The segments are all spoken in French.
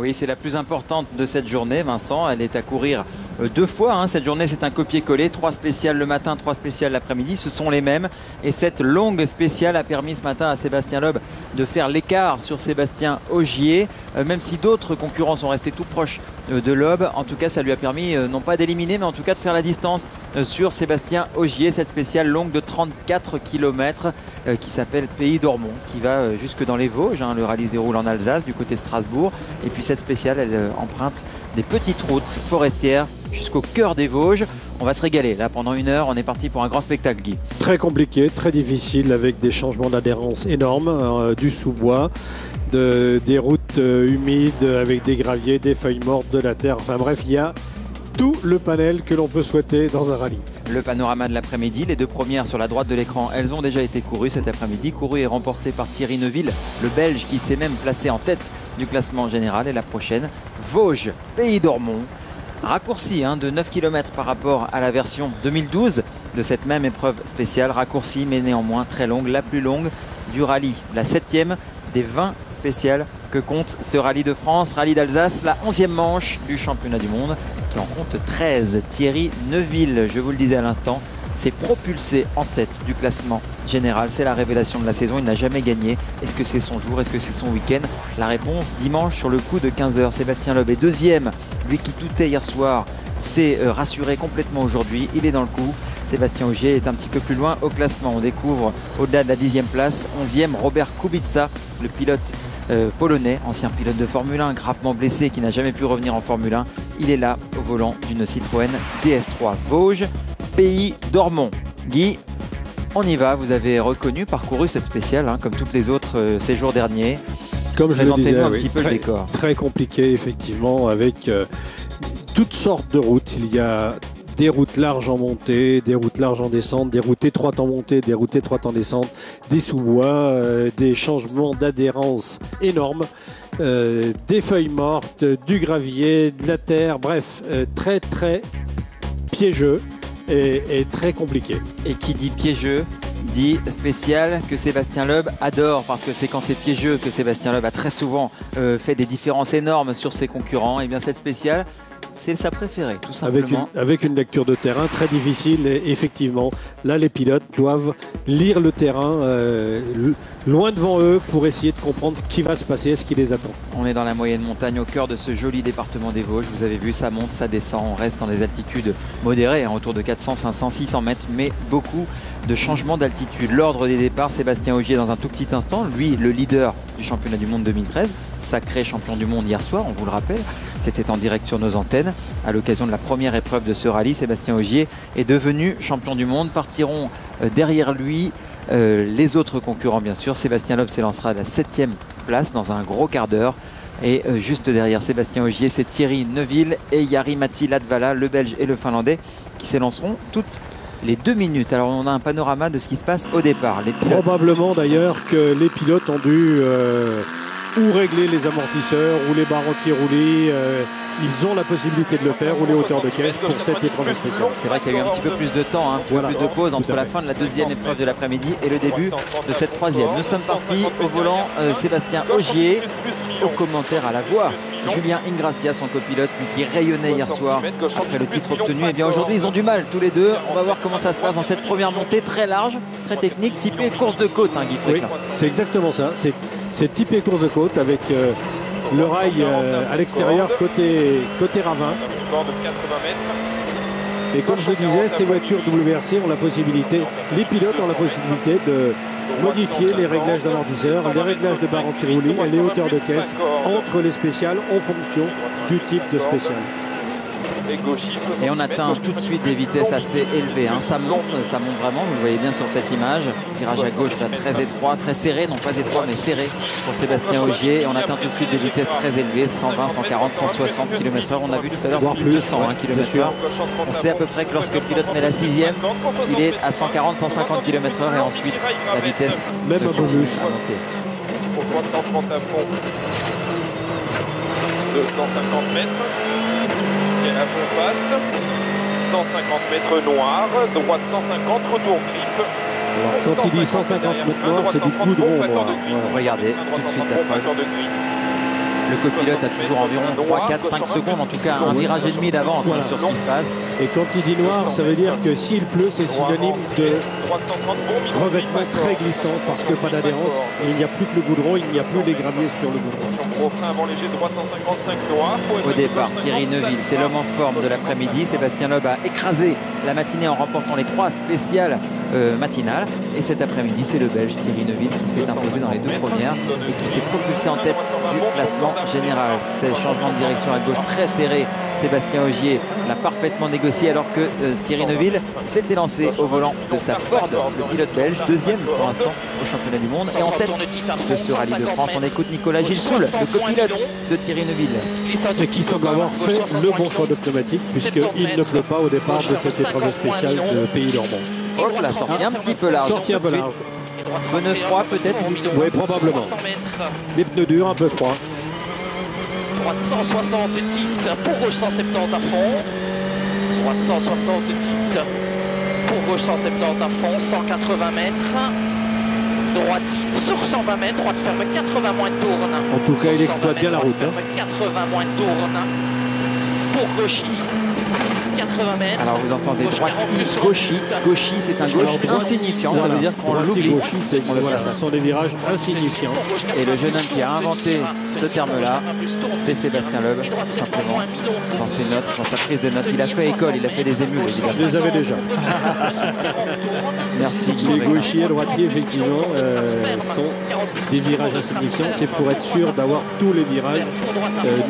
Oui, c'est la plus importante de cette journée, Vincent. Elle est à courir deux fois. Cette journée, c'est un copier-coller. 3 spéciales le matin, 3 spéciales l'après-midi. Ce sont les mêmes. Et cette longue spéciale a permis ce matin à Sébastien Loeb de faire l'écart sur Sébastien Ogier. Même si d'autres concurrents sont restés tout proches de Loeb, en tout cas, ça lui a permis non pas d'éliminer, mais en tout cas de faire la distance sur Sébastien Ogier. Cette spéciale longue de 34 km qui s'appelle Pays d'Ormont, qui va jusque dans les Vosges. Le rallye se déroule en Alsace, du côté de Strasbourg. Et puis cette spéciale, elle emprunte des petites routes forestières jusqu'au cœur des Vosges. On va se régaler. Là, pendant 1 heure, on est parti pour un grand spectacle, Guy. Très compliqué, très difficile, avec des changements d'adhérence énormes, du sous-bois, des routes humides avec des graviers, des feuilles mortes, de la terre. Enfin bref, il y a tout le panel que l'on peut souhaiter dans un rallye. Le panorama de l'après-midi, les 2 premières sur la droite de l'écran, elles ont déjà été courues cet après-midi. Courues et remportées par Thierry Neuville, le Belge qui s'est même placé en tête du classement général. Et la prochaine, Vosges, Pays d'Ormont. Raccourci de 9 km par rapport à la version 2012 de cette même épreuve spéciale. Raccourci mais néanmoins très longue, la plus longue du rallye. La 7e des 20 spéciales que compte ce rallye de France. Rallye d'Alsace, la 11e manche du championnat du monde qui en compte 13. Thierry Neuville, je vous le disais à l'instant, s'est propulsé en tête du classement général. C'est la révélation de la saison. Il n'a jamais gagné. Est-ce que c'est son jour? Est-ce que c'est son week-end? La réponse dimanche sur le coup de 15 h. Sébastien Loeb est 2e. Lui qui doutait hier soir s'est rassuré complètement aujourd'hui. Il est dans le coup. Sébastien Ogier est un petit peu plus loin au classement. On découvre au-delà de la 10e place, 11e, Robert Kubica, le pilote polonais, ancien pilote de Formule 1, gravement blessé, qui n'a jamais pu revenir en Formule 1. Il est là au volant d'une Citroën DS3. Vosges, Pays d'Ormont. Guy, on y va. Vous avez reconnu, parcouru cette spéciale, comme toutes les autres ces jours derniers. Comme je le disais, un petit peu le décor. Très compliqué, effectivement, avec toutes sortes de routes. Il y a des routes larges en montée, des routes larges en descente, des routes étroites en montée, des routes étroites en descente, des sous-bois, des changements d'adhérence énormes, des feuilles mortes, du gravier, de la terre, bref, très très piégeux et très compliqué. Et qui dit piégeux dit spécial que Sébastien Loeb adore, parce que c'est quand c'est piégeux que Sébastien Loeb a très souvent fait des différences énormes sur ses concurrents. Et bien cette spéciale, c'est sa préférée, tout simplement. Avec une lecture de terrain très difficile. Et effectivement, là, les pilotes doivent lire le terrain loin devant eux pour essayer de comprendre ce qui va se passer, ce qui les attend. On est dans la moyenne montagne, au cœur de ce joli département des Vosges. Vous avez vu, ça monte, ça descend. On reste dans des altitudes modérées, autour de 400, 500, 600 mètres, mais beaucoup de changements d'altitude. L'ordre des départs, Sébastien Ogier dans un tout petit instant. Lui, le leader du championnat du monde 2013, sacré champion du monde hier soir, on vous le rappelle. C'était en direct sur nos antennes. À l'occasion de la première épreuve de ce rallye, Sébastien Ogier est devenu champion du monde. Partiront derrière lui les autres concurrents, bien sûr. Sébastien Loeb s'élancera à la 7e place dans un gros quart d'heure. Et juste derrière Sébastien Ogier, c'est Thierry Neuville et Jari-Matti Latvala, le Belge et le Finlandais, qui s'élanceront toutes les 2 minutes. Alors on a un panorama de ce qui se passe au départ. Les pilotes, probablement d'ailleurs que les pilotes ont dû ou régler les amortisseurs ou les barres anti-roulis. Ils ont la possibilité de le faire, ou les hauteurs de caisse pour cette épreuve spéciale. C'est vrai qu'il y a eu un petit peu plus de temps, un petit peu plus de pause entre la fin de la 2e épreuve de l'après-midi et le début de cette 3e. Nous sommes partis au volant, Sébastien Ogier, au commentaire à la voix, Julien Ingracia, son copilote, lui qui rayonnait hier soir après le titre obtenu. Et bien aujourd'hui, ils ont du mal tous les deux. On va voir comment ça se passe dans cette première montée très large, très technique, typée course de côte, Guy Fréquelin. Oui, c'est exactement ça. C'est typé course de côte avec le rail à l'extérieur côté ravin. Et comme je le disais, ces voitures WRC ont la possibilité, les pilotes ont la possibilité de modifier les réglages d'amortisseurs, les réglages de barres anti-roulis et les hauteurs de caisse entre les spéciales en fonction du type de spécial. Et on atteint tout de suite des vitesses assez élevées. Ça monte vraiment, vous le voyez bien sur cette image. Virage à gauche là, très étroit, très serré, non pas étroit mais serré pour Sébastien Ogier. Et on atteint tout de suite des vitesses très élevées, 120, 140, 160 km/h. On a vu tout à l'heure plus de 120 km/h. On sait à peu près que lorsque le pilote met la 6e, il est à 140, 150 km/h et ensuite la vitesse même un peu plus à monter. Pour 330 à fond de 150 mètres. À fond face, 150 mètres noir, droite 150, retour grip. Alors, quand il dit 150 mètres noirs, c'est du goudron noir. Regardez tout de suite la preuve. Le copilote a toujours environ 3, 4, 5 secondes, en tout cas un virage et demi d'avance voilà. sur ce qui se passe. Et quand il dit noir, ça veut dire que s'il pleut, c'est synonyme de revêtement très glissant parce que pas d'adhérence. Il n'y a plus que le goudron, il n'y a plus les graviers sur le goudron. Au départ, Thierry Neuville, c'est l'homme en forme de l'après-midi. Sébastien Loeb a écrasé la matinée en remportant les 3 spéciales matinales. Et cet après-midi, c'est le Belge Thierry Neuville qui s'est imposé dans les 2 premières et qui s'est propulsé en tête du classement général. Ces changements de direction à gauche très serré, Sébastien Ogier l'a parfaitement négocié alors que Thierry Neuville s'était lancé au volant de sa Ford, le pilote belge, deuxième pour l'instant au championnat du monde et en tête de ce rallye de France. On écoute Nicolas Gilsoul, le copilote de Thierry Neuville. Et qui semble avoir fait le bon choix de pneumatique puisqu'il ne pleut pas au départ de cette épreuve spéciale de Pays Normand. Hop là, sortie un petit peu large. Sortie un peu large. Pneus froids peut-être. Oui, probablement. Des pneus durs, un peu froids. Droite 160 titres pour gauche 170 à fond. Droite 160 titres pour gauche 170 à fond, 180 mètres. Droite sur 120 mètres, droite ferme 80 moins de tourne. En tout cas, il exploite bien la route. 80 moins de tourne pour gauchy. 80 mètres. Alors vous entendez droite I, gauchy. Gauchy, c'est un gauche insignifiant. Ça veut dire qu'on l'oublie. Gauchy, voilà, ce sont des virages insignifiants. Et le jeune homme qui a inventé ce terme-là, c'est Sébastien Loeb, tout simplement. Dans ses notes, dans sa prise de notes, il a fait école, il a fait des émules, évidemment. Je les avais déjà. Merci. Les gauchers et droitiers, effectivement, sont des virages insignifiants. C'est pour être sûr d'avoir tous les virages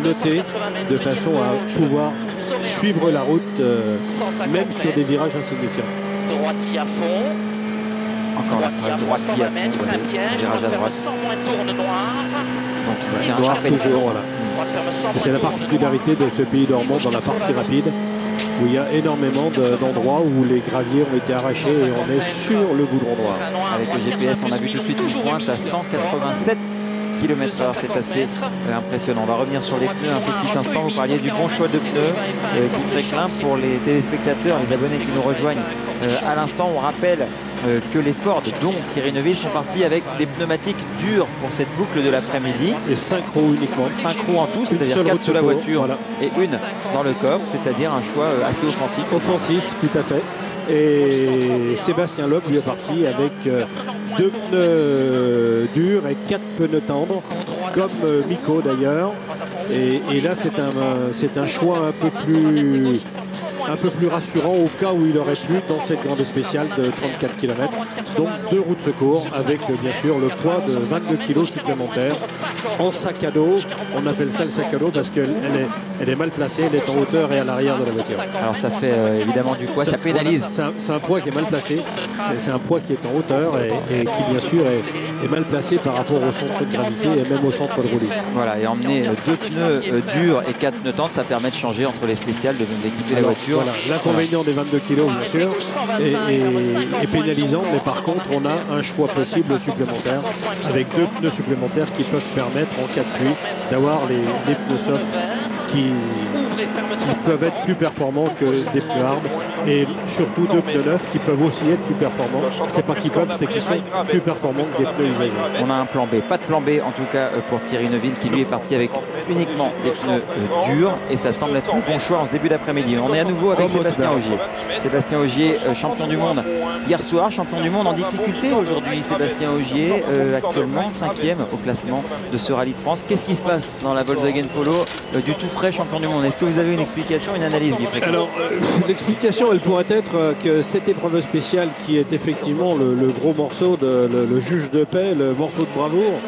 notés de façon à pouvoir suivre la route, même sur des virages insignifiants. Droitier à fond. Encore la droitier à fond, virage à droite. Donc il tient Noir toujours, voilà. Et c'est la particularité de ce Pays Normand dans la partie rapide, où il y a énormément d'endroits où les graviers ont été arrachés et on est sur le goudron noir. Avec le GPS, on a vu tout de suite une pointe à 187 km/h, c'est assez impressionnant. On va revenir sur les pneus un petit instant. Vous parliez du bon choix de pneus qui ferait Klein pour les téléspectateurs, les abonnés qui nous rejoignent à l'instant. On rappelle que les Ford, dont Thierry Neuville, sont partis avec des pneumatiques durs pour cette boucle de l'après-midi. Et 5 roues uniquement. 5 roues en tout, c'est-à-dire 4 sous la voiture, voilà, et une dans le coffre, c'est-à-dire un choix assez offensif. Offensif, tout à fait. Et Sébastien Loeb lui est parti avec 2 pneus durs et 4 pneus tendres, comme Miko d'ailleurs. Et là, c'est un choix un peu plus rassurant au cas où il aurait plu dans cette grande spéciale de 34 km. Donc 2 roues de secours avec bien sûr le poids de 22 kg supplémentaires en sac à dos. On appelle ça le sac à dos parce qu'elle est mal placée, elle est en hauteur et à l'arrière de la voiture. Alors ça fait évidemment du poids, ça pénalise. C'est un poids qui est mal placé, c'est un poids qui est en hauteur et qui bien sûr est mal placé par rapport au centre de gravité et même au centre de roulis. Voilà, et emmener 2 pneus durs et 4 pneus tendres, ça permet de changer entre les spéciales, d'équiper la voiture. Voilà, l'inconvénient des 22 kg bien sûr est pénalisant, mais par contre on a un choix possible supplémentaire avec 2 pneus supplémentaires qui peuvent permettre en cas de pluie d'avoir les pneus soft qui peuvent être plus performants que des pneus hard et surtout 2 pneus neufs qui peuvent aussi être plus performants. C'est pas qu'ils peuvent, c'est qu'ils sont plus performants que des pneus usagés. On a un plan B, pas de plan B en tout cas pour Thierry Neuville qui lui est parti avec uniquement des pneus durs et ça semble être un bon choix en ce début d'après-midi. On est à nouveau avec Sébastien Ogier. Sébastien Ogier, champion du monde hier soir, champion du monde en difficulté aujourd'hui. Sébastien Ogier actuellement 5e au classement de ce rallye de France. Qu'est-ce qui se passe dans la Volkswagen Polo du tout frais champion du monde? Est-ce que vous avez une explication, une analyse, Guy Fréquent? Alors l'explication elle pourrait être que cette épreuve spéciale qui est effectivement le gros morceau, le juge de paix, le morceau de bravoure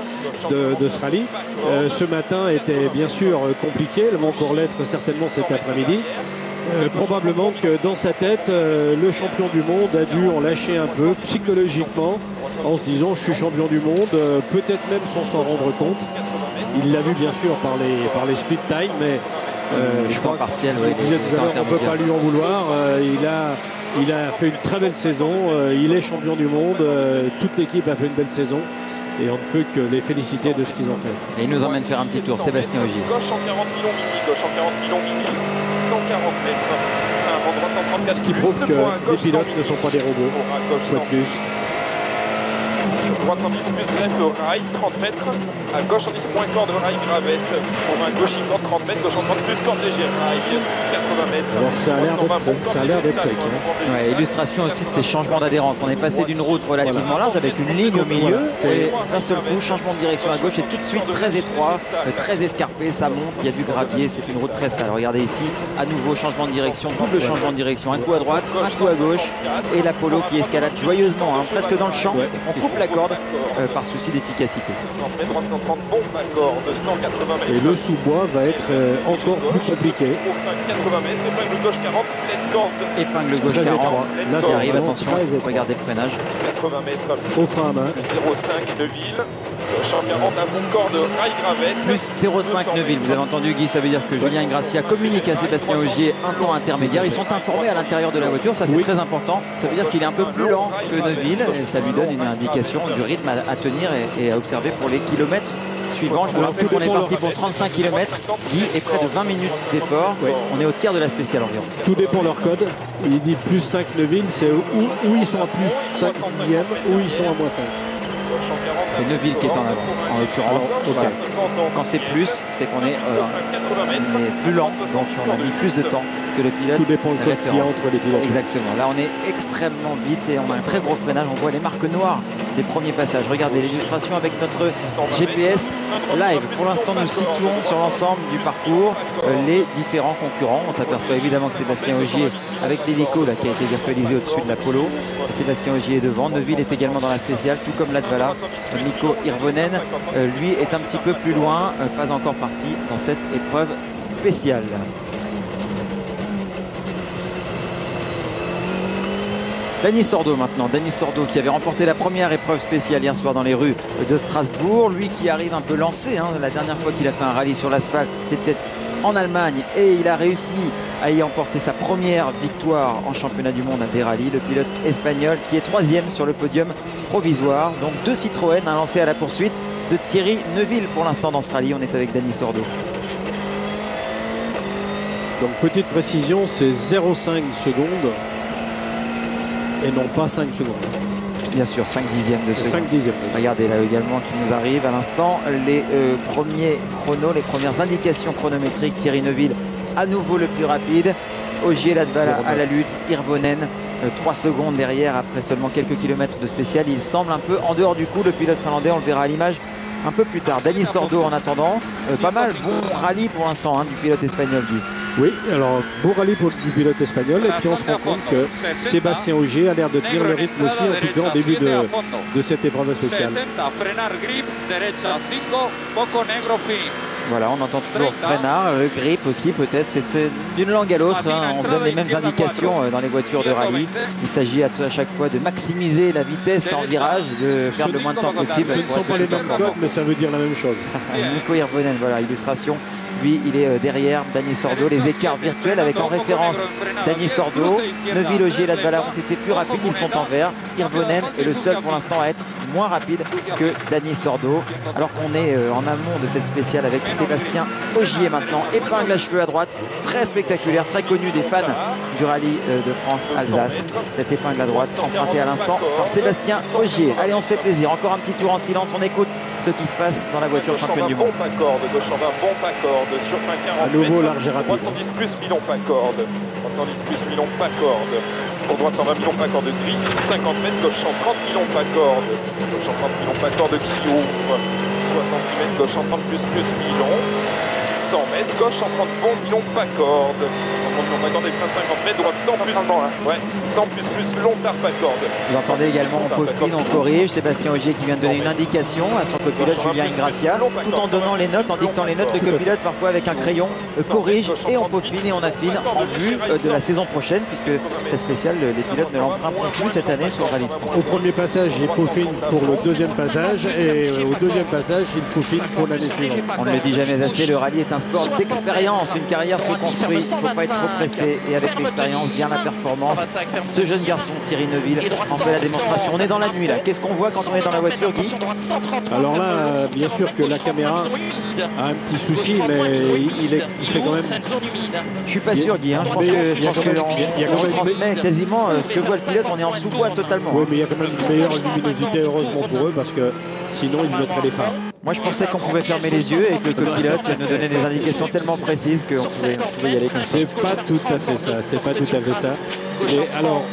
de ce rallye, ce matin était bien sûr compliqué, elles vont encore l'être certainement cet après-midi. Probablement que dans sa tête, le champion du monde a dû en lâcher un peu psychologiquement en se disant je suis champion du monde, peut-être même sans s'en rendre compte. Il l'a vu bien sûr par les split time, mais je crois partiel, on ne peut pas lui en vouloir. Il a fait une très belle saison, il est champion du monde, toute l'équipe a fait une belle saison. Et on ne peut que les féliciter de ce qu'ils ont fait. Et il nous emmène faire un petit tour, Sébastien Ogier. Gauche en 40 millions midi, gauche en 40 millions midi, 140 mètres. Ce qui prouve que les pilotes ne sont pas des robots, une fois de plus. droite 110 plus greffe rail 30 mètres. À gauche 110 moins corde rail gravette. Pour un gauche corde 30 mètres, gauche 30 plus corde légère rail 80 mètres. Alors ça a l'air d'être sec. Hein. Ouais, illustration aussi de ces changements d'adhérence. On est passé d'une route relativement large avec une ligne au milieu. C'est d'un seul coup, changement de direction à gauche et tout de suite très étroit, très escarpé, ça monte, il y a du gravier, c'est une route très sale. Regardez ici, à nouveau changement de direction, double changement de direction, un coup à droite, un coup à gauche et l'Apollo qui escalade joyeusement, hein, presque dans le champ. On coupe la corde par souci d'efficacité. Et le sous-bois va être encore plus compliqué. Épingle gauche 40, là ça arrive, attention, regardez le freinage. Au frein à main. 0,5 Neuville, champ 40 à fond corde rail gravette. Plus 0,5 Neuville, vous avez entendu Guy, ça veut dire que Julien Ingrassia communique à Sébastien Ogier un temps intermédiaire. Ils sont informés à l'intérieur de la voiture, ça c'est très important. Ça veut dire qu'il est un peu plus lent que Neuville et ça lui donne une indication du rythme à tenir et à observer pour les kilomètres suivants. Je vous rappelle qu'on est parti pour 35 km. Guy est près de 20 minutes d'effort. On est au tiers de la spéciale environ. Tout dépend de leur code. Il dit plus 5 Neuville, c'est où ils sont à plus 5 dixièmes, où ils sont à moins 5. C'est Neuville qui est en avance, en l'occurrence. Voilà. Quand c'est plus, c'est qu'on est, plus lent, donc on a mis plus de temps que le pilote. Tout dépend du code qu'il y a entre les pilotes. Exactement. Là, on est extrêmement vite et on a un très gros freinage. On voit les marques noires des premiers passages. Regardez l'illustration avec notre GPS live. Pour l'instant, nous situons sur l'ensemble du parcours les différents concurrents. On s'aperçoit évidemment que Sébastien Ogier, avec l'hélico qui a été virtualisé au-dessus de l'Apollo, Sébastien Ogier est devant. Neuville est également dans la spéciale, tout comme Latvala. Mikko Hirvonen, lui, est un petit peu plus loin, pas encore parti dans cette épreuve spéciale. Dany Sordo maintenant, Dany Sordo qui avait remporté la première épreuve spéciale hier soir dans les rues de Strasbourg. Lui qui arrive un peu lancé, hein. La dernière fois qu'il a fait un rallye sur l'asphalte, c'était en Allemagne et il a réussi à y emporter sa première victoire en championnat du monde des rallyes. Le pilote espagnol qui est 3e sur le podium provisoire. Donc 2 Citroën, un lancé à la poursuite de Thierry Neuville pour l'instant dans ce rallye. On est avec Dany Sordo. Donc petite précision, c'est 0,5 secondes et non pas 5 secondes. Bien sûr, 5 dixièmes de seconde. 5 dixièmes. Regardez là également qui nous arrive à l'instant les premiers chronos, les premières indications chronométriques. Thierry Neuville à nouveau le plus rapide. Ogier Latvala à la lutte. Hirvonen 3 secondes derrière après seulement quelques kilomètres de spécial. Il semble un peu en dehors du coup le pilote finlandais. On le verra à l'image un peu plus tard. Dany Sordo en attendant. Pas mal, bon rallye pour l'instant du pilote espagnol Guy. Oui, alors bon rallye du pilote espagnol et puis on se rend compte que Sébastien Ogier a l'air de tenir le rythme aussi, en tout cas en début de cette épreuve spéciale. Voilà, on entend toujours freinard, grip aussi peut-être, c'est d'une langue à l'autre, hein. On se donne les mêmes indications dans les voitures de rallye. Il s'agit à chaque fois de maximiser la vitesse en virage, de faire le moins de temps possible. Ce ne sont pas les mêmes codes, mais ça veut dire la même chose. Mikko Hirvonen, voilà, illustration. Lui, il est derrière Dany Sordo. Les écarts virtuels avec en référence Dany Sordo. Neuville, Ogier et Latvala ont été plus rapides. Ils sont en vert. Hirvonen est le seul pour l'instant à être moins rapide que Dany Sordo. Alors qu'on est en amont de cette spéciale avec Sébastien Ogier maintenant. Épingle à cheveux à droite. Très spectaculaire, très connu des fans du rallye de France-Alsace. Cette épingle à droite empruntée à l'instant par Sébastien Ogier. Allez, on se fait plaisir. Encore un petit tour en silence. On écoute ce qui se passe dans la voiture championne du monde. Sur fin 40 à nouveau large et rapide. 310 plus Milon pas corde. 310 plus Milon pas corde. Pour droite 120 Milon pas corde gris. 50 mètres gauche 130 Milon pas corde. Gauche 130 Milon pas corde qui ouvre. 70 mètres gauche 130 plus Milon. 100 mètres gauche 130 bon Milon pas corde. 130 Milon pas corde et 50 mètres droite 100 plus. Ouais. 100 plus long tard pas corde. Vous entendez également, on peaufine, on corrige. Sébastien Ogier qui vient de donner une indication à son copilote Julien Ingrassia, tout en donnant les notes, en dictant les notes. Le copilote parfois avec un crayon corrige et on peaufine et on affine en vue de la saison prochaine, puisque cette spéciale, les pilotes ne l'emprunteront plus cette année sur le Rallye de France. Au premier passage, il peaufine pour le deuxième passage et au deuxième passage, il peaufine pour l'année suivante. On ne le dit jamais assez, le rallye est un sport d'expérience. Une carrière se construit. Il ne faut pas être trop pressé et avec l'expérience vient la performance. Ce jeune garçon Thierry Neuville en fait la démonstration. On est dans la nuit là. Qu'est-ce qu'on voit quand on est dans la voiture, Guy? Alors là, bien sûr que la caméra a un petit souci, mais il fait quand même... Je suis pas sûr, Guy. Hein. Je pense qu'on transmet quasiment ce que voit le pilote. On est en sous-bois totalement. Oui, mais il y a quand même une meilleure luminosité, heureusement pour eux, parce que sinon ils mettraient les phares. Moi, je pensais qu'on pouvait fermer les yeux et que le copilote nous donnait des indications tellement précises qu'on pouvait y aller comme ça. C'est pas tout à fait ça. C'est pas tout à fait ça. Et alors,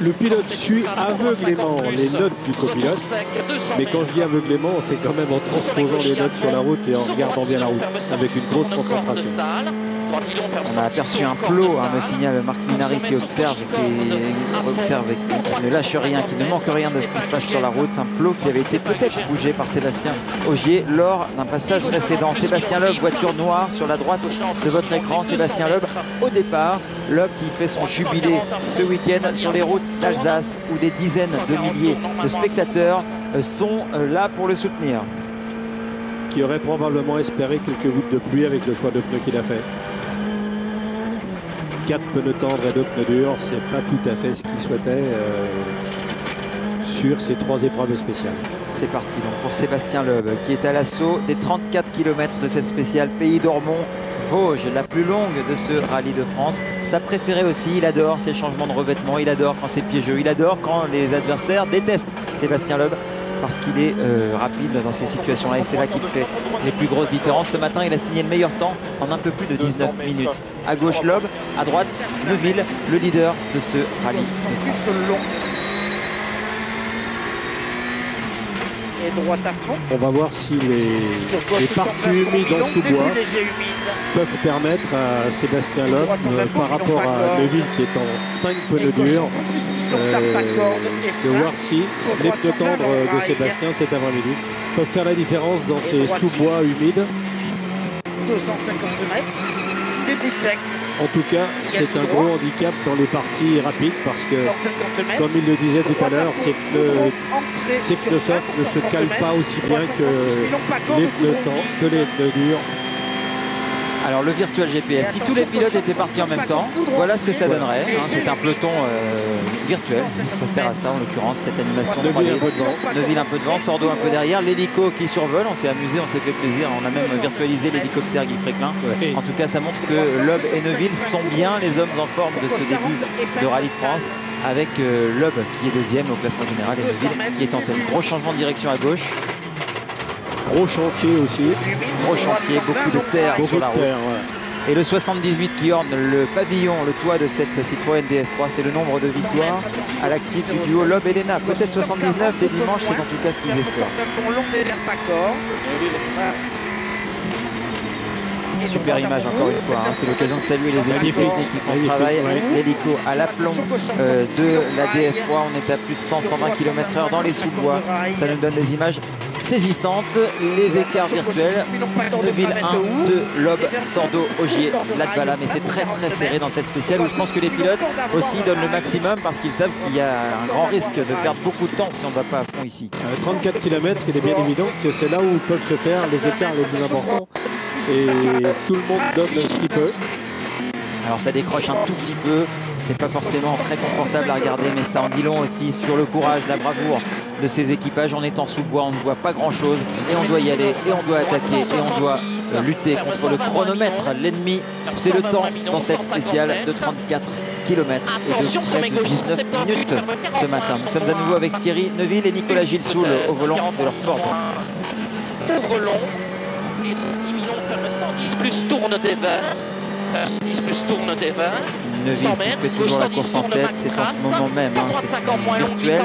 le pilote suit aveuglément les notes du copilote. Mais quand je dis aveuglément, c'est quand même en transposant les notes sur la route et en regardant bien la route, avec une grosse concentration. On a aperçu un plot, hein, me signale Marc Minari qui observe et qui ne lâche rien, qui ne manque rien de ce qui se passe sur la route. Un plot qui avait été peut-être bougé par Sébastien Ogier lors d'un passage précédent. Sébastien Loeb, voiture noire sur la droite de votre écran. Sébastien Loeb au départ. Loeb qui fait son jubilé ce week-end sur les routes d'Alsace où des dizaines de milliers de spectateurs sont là pour le soutenir. Qui aurait probablement espéré quelques gouttes de pluie avec le choix de pneus qu'il a fait. 4 pneus tendres et 2 pneus durs, c'est pas tout à fait ce qu'il souhaitait sur ces 3 épreuves spéciales. C'est parti donc pour Sébastien Loeb qui est à l'assaut des 34 km de cette spéciale Pays d'Ormont. Vosges, la plus longue de ce rallye de France. Sa préférée aussi, il adore ces changements de revêtement, il adore quand c'est piégeux, il adore quand les adversaires détestent Sébastien Loeb parce qu'il est rapide dans ces situations-là et c'est là qu'il fait les plus grosses différences. Ce matin, il a signé le meilleur temps en un peu plus de 19 minutes. À gauche, Loeb, à droite, Neuville, le leader de ce rallye de France. Et droite à fond. On va voir si les parties humides en sous-bois peuvent permettre à Sébastien Loeb, par rapport à Neuville qui est en 5 pneus durs, de voir si les pneus tendres de Sébastien cet avant-midi peuvent faire la différence dans ces sous-bois humides. 250 mètres, début sec. En tout cas, c'est un gros handicap dans les parties rapides parce que, comme il le disait tout à l'heure, ces pneus soft ne se calent pas aussi bien que les pneus durs. Alors le virtual GPS, si tous les pilotes étaient partis en même temps, voilà ce que ça donnerait. Hein, c'est un peloton virtuel, ça sert à ça en l'occurrence, cette animation. Neuville un peu devant, Sordo un peu derrière, l'hélico qui survole, on s'est amusé, on s'est fait plaisir, on a même virtualisé l'hélicoptère Guy Fréquelin. Ouais. En tout cas ça montre que Loeb et Neuville sont bien les hommes en forme de ce début de Rallye de France, avec Loeb qui est deuxième au classement général et Neuville qui est en tête. Gros changement de direction à gauche. Gros chantier aussi. Gros chantier, beaucoup de terre sur la route. Ouais. Et le 78 qui orne le pavillon, le toit de cette Citroën DS3, c'est le nombre de victoires à l'actif du duo Loeb et Léna. Peut-être 79 dès dimanche, c'est en tout cas ce qu'ils espèrent. Super image encore une fois, hein. C'est l'occasion de saluer les équipes techniques qui font ce travail. L'hélico à l'aplomb de la DS3, on est à plus de 100-120 km/h dans les sous-bois. Ça nous donne des images saisissantes. Les écarts virtuels, Neuville 1, 2, Loeb, Sordo, Ogier, Latvala. Mais c'est très très serré dans cette spéciale où je pense que les pilotes aussi donnent le maximum parce qu'ils savent qu'il y a un grand risque de perdre beaucoup de temps si on ne va pas à fond ici. 34 km, il est bien évident que c'est là où peuvent se faire les écarts les plus importants. Et tout le monde donne ce qu'il peut. Alors ça décroche un tout petit peu, c'est pas forcément très confortable à regarder, mais ça en dit long aussi sur le courage, la bravoure de ces équipages. En étant sous bois, on ne voit pas grand chose et on doit y aller et on doit attaquer et on doit lutter contre le chronomètre. L'ennemi, c'est le temps dans cette spéciale de 34 km et de près de 19 minutes ce matin. Nous sommes à nouveau avec Thierry Neuville et Nicolas Gilsoul au volant de leur Ford. Ouvre long et 10 millions ferme 110 plus tourne des 20. 10 plus tourne des 20. Neuville qui fait toujours la course en tête, c'est en ce moment même, hein, c'est virtuel,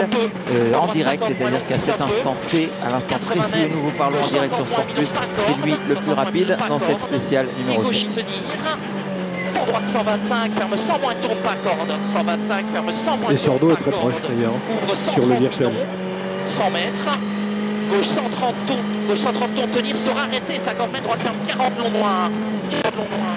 en direct, c'est-à-dire qu'à cet instant T, à l'instant précis où nous vous parlons en direct sur Sport Plus, c'est lui le plus rapide dans cette spéciale numéro 7. Pour droite 125, ferme 100 moins, tourne pas corde. 125, ferme 100 moins. Et Sordo est très proche d'ailleurs, sur le virtuel. 100 mètres. Gauche 130 tours, gauche 130 tours, tenir, sera arrêté, 50 mètres, droite ferme 40 long noir. 40 long noir.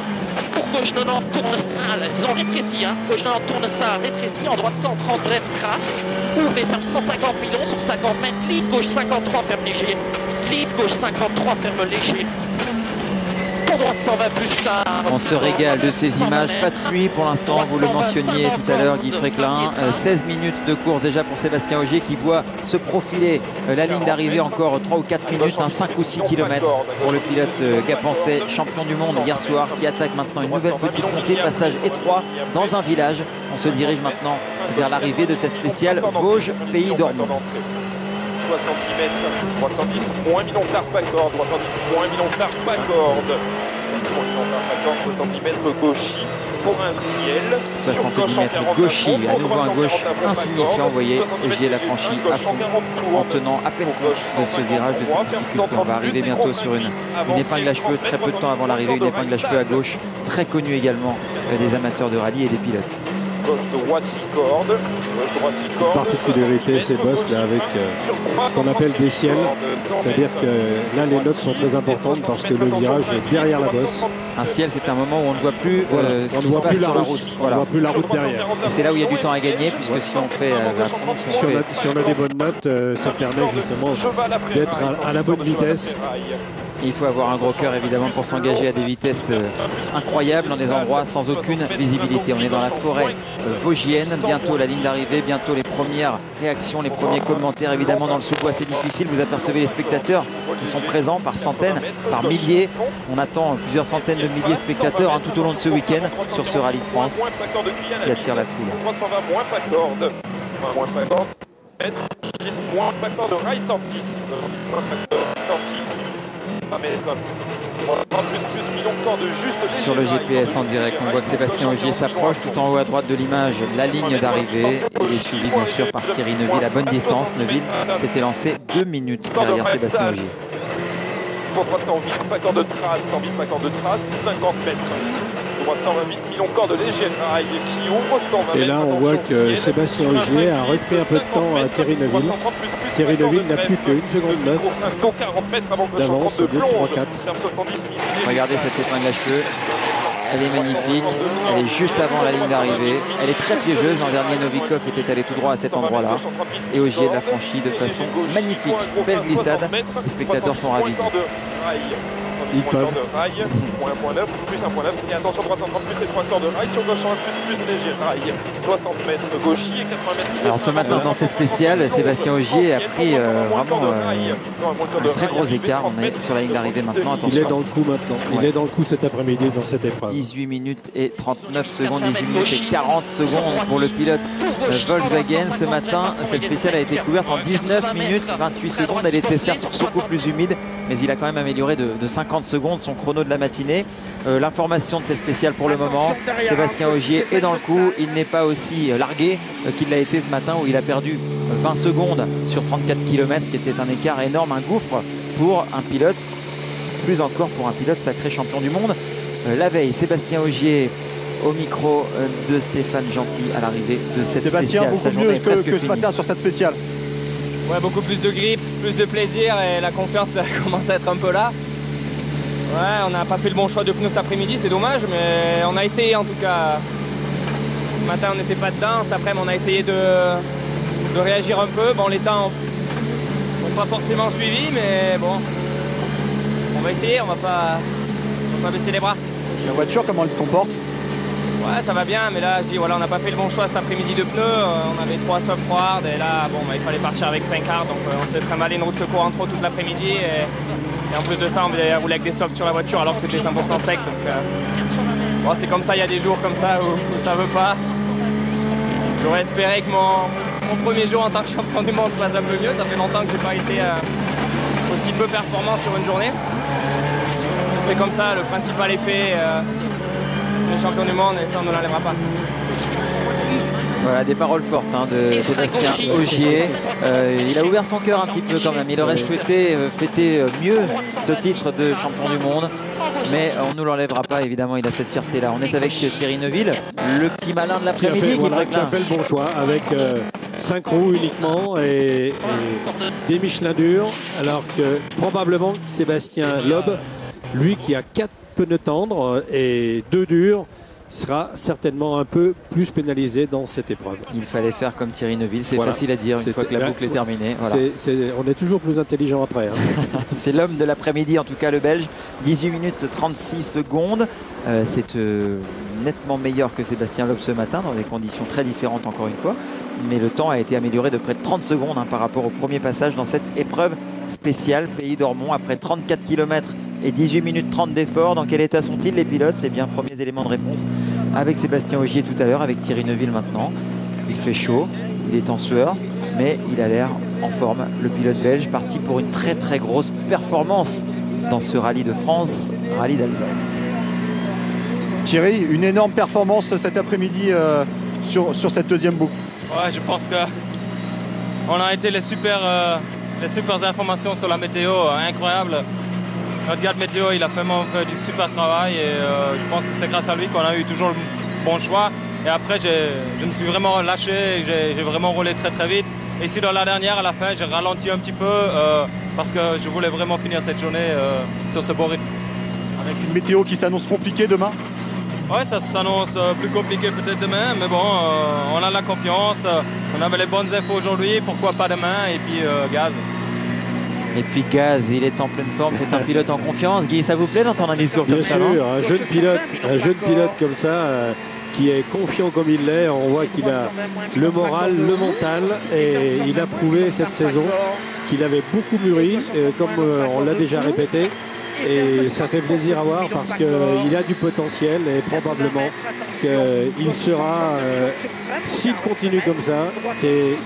Pour gauche 90, tourne sale, ils ont rétréci, hein. Gauche 90, tourne sale, rétréci, en droite 130, bref, trace. Ouvre et ferme 150 millions sur 50 mètres, lisse, gauche 53, ferme léger. Lisse, gauche 53, ferme léger. Pour droite 120 plus tard. On se régale de ces images. Pas de pluie pour l'instant, vous le mentionniez tout à l'heure, Guy Fréquelin. 16 minutes de course déjà pour Sébastien Ogier qui voit se profiler la ligne d'arrivée encore 3 ou 4 minutes, 5 ou 6 km pour le pilote gapençais, champion du monde hier soir, qui attaque maintenant une nouvelle petite montée, passage étroit dans un village. On se dirige maintenant vers l'arrivée de cette spéciale Vosges Pays d'Ormont. 70 mètres, 310, moins 1 million de pas corde, 310, moins 1 million de pas corde. 70 mètres gauchis pour un ciel. 70 mètres gauchis, à nouveau un gauche insignifiant, vous voyez, Ogier l'a franchi à fond en tenant à peine compte de ce virage, de cette difficulté. On va arriver bientôt sur une épingle à cheveux, très peu de temps avant l'arrivée, une épingle à cheveux à gauche, très connue également des amateurs de rallye et des pilotes. Une particularité, ces bosses là avec ce qu'on appelle des ciels, c'est-à-dire que là les notes sont très importantes parce que le virage est derrière la bosse. Un ciel, c'est un moment où on ne voit plus ce qui se passe sur la route. On ne voit plus la route derrière. Et c'est là où il y a du temps à gagner, puisque si on fait à fond, si on a des bonnes notes, ça permet justement d'être à la bonne vitesse. Il faut avoir un gros cœur évidemment pour s'engager à des vitesses incroyables dans des endroits sans aucune visibilité. On est dans la forêt vosgienne, bientôt la ligne d'arrivée, bientôt les premières réactions, les premiers commentaires. Évidemment dans le sous-bois c'est difficile, vous apercevez les spectateurs qui sont présents par centaines, par milliers. On attend plusieurs centaines de milliers de spectateurs tout au long de ce week-end sur ce rallye de France qui attire la foule. Sur le GPS en direct, on voit que Sébastien Ogier s'approche tout en haut à droite de l'image, la ligne d'arrivée. Il est suivi bien sûr par Thierry Neuville à bonne distance. Neuville s'était lancé 2 minutes derrière Sébastien Ogier. Pour 308, pas corde de trace, 108, pas corde de trace, 50 mètres. 128 millions corps de léger rail qui ouvre 120 mètres. Et là, on voit que Sébastien Ogier a repris un peu de temps à Thierry Neuville. Thierry Neuville n'a plus qu'une seconde 9 d'avance, 2, 3, 4. Regardez cette épingle à cheveux. Elle est magnifique. Elle est juste avant la ligne d'arrivée. Elle est très piégeuse. L'an dernier, Novikov était allé tout droit à cet endroit-là. Et Ogier l'a franchi de façon magnifique. Belle glissade. Les spectateurs sont ravis. Ils peuvent. Moins 1.9, plus 1.9. Et attention, droite 130 plus les 3 corps de rail. Sur gauche 1 plus léger rail. 60 mètres gauchis et 80 mètres. Alors ce matin, dans cette spéciale, Sébastien Ogier a pris vraiment un très gros écart. On est sur la ligne d'arrivée maintenant. Attention. Il est dans le coup maintenant. Il est dans le coup cet après-midi dans cette épreuve. 18 minutes et 39 secondes, 18 minutes et 40 secondes pour le pilote Volkswagen. Ce matin, cette spéciale a été couverte en 19 minutes 28 secondes. Elle était certes beaucoup plus humide, mais il a quand même amélioré de 50 secondes son chrono de la matinée. L'information de cette spéciale pour le moment, Sébastien Ogier est dans le coup. Il n'est pas aussi largué qu'il l'a été ce matin où il a perdu 20 secondes sur 34 km, ce qui était un écart énorme, un gouffre pour un pilote, plus encore pour un pilote sacré champion du monde. La veille, Sébastien Ogier au micro de Stéphane Gentil à l'arrivée de cette spéciale. Sébastien, beaucoup mieux que ce matin sur cette spéciale. Ouais, beaucoup plus de grip, plus de plaisir et la confiance ça commence à être un peu là. Ouais, on n'a pas fait le bon choix de pneus cet après-midi, c'est dommage, mais on a essayé en tout cas. Ce matin on n'était pas dedans, cet après-midi on a essayé de réagir un peu. Bon, les temps n'ont pas forcément suivi, mais bon, on va essayer, on va pas baisser les bras. La voiture, comment elle se comporte? Ouais, ça va bien, mais là je dis voilà, on n'a pas fait le bon choix cet après-midi de pneus. On avait 3 soft, 3 hard, et là bon, il fallait partir avec 5 hard, donc on s'est trimballé une roue de secours en trop toute l'après-midi. Et en plus de ça, on devait rouler avec des softs sur la voiture alors que c'était 100% sec. Donc bon, c'est comme ça, il y a des jours comme ça où ça veut pas. J'aurais espéré que mon premier jour en tant que champion du monde se passe un peu mieux. Ça fait longtemps que j'ai pas été aussi peu performant sur une journée. C'est comme ça, le principal est fait. On est champion du monde et ça on ne l'enlèvera pas. Voilà, des paroles fortes de Sébastien Ogier. Il a ouvert son cœur un petit peu quand même. Il aurait souhaité fêter mieux ce titre de champion du monde. Mais on ne nous l'enlèvera pas, évidemment, il a cette fierté-là. On est avec Thierry Neuville, le petit malin de l'après-midi. Qui a fait le bon choix avec 5 roues uniquement et des Michelin durs. Alors que probablement Sébastien Loeb, lui qui a 4 pneus tendres et 2 durs, sera certainement un peu plus pénalisé dans cette épreuve. Il fallait faire comme Thierry Neuville, c'est Voilà. facile à dire une fois que la boucle est terminée. Voilà. On est toujours plus intelligent après. Hein. C'est l'homme de l'après-midi, en tout cas le Belge. 18 minutes 36 secondes. C'est nettement meilleur que Sébastien Loeb ce matin, dans des conditions très différentes encore une fois. Mais le temps a été amélioré de près de 30 secondes par rapport au premier passage dans cette épreuve spéciale Pays d'Ormont. Après 34 km et 18 minutes 30 d'effort, dans quel état sont-ils les pilotes? Eh bien, premiers éléments de réponse avec Sébastien Ogier tout à l'heure, avec Thierry Neuville maintenant. Il fait chaud, il est en sueur, mais il a l'air en forme. Le pilote belge parti pour une très très grosse performance dans ce rallye de France, rallye d'Alsace. Thierry, une énorme performance cet après-midi sur cette deuxième boucle. Ouais, je pense que on a été les super informations sur la météo, incroyable. Notre gars de météo, il a vraiment fait du super travail et je pense que c'est grâce à lui qu'on a eu toujours le bon choix. Et après, je me suis vraiment lâché, j'ai vraiment roulé très très vite. Et ici dans la dernière, à la fin, j'ai ralenti un petit peu parce que je voulais vraiment finir cette journée sur ce bon rythme. Avec une météo qui s'annonce compliquée demain? Ouais, ça s'annonce plus compliqué peut-être demain, mais bon, on a la confiance, on avait les bonnes infos aujourd'hui, pourquoi pas demain, et puis gaz. Et puis Gaz, il est en pleine forme, c'est un pilote en confiance. Guy, ça vous plaît d'entendre un discours comme ça? Bien sûr, un jeune pilote comme ça, qui est confiant comme il l'est. On voit qu'il a le moral, le mental, et il a prouvé cette saison qu'il avait beaucoup mûri, comme on l'a déjà répété. Et ça fait plaisir à voir parce qu'il a du potentiel et probablement qu'il sera, s'il continue comme ça, c'est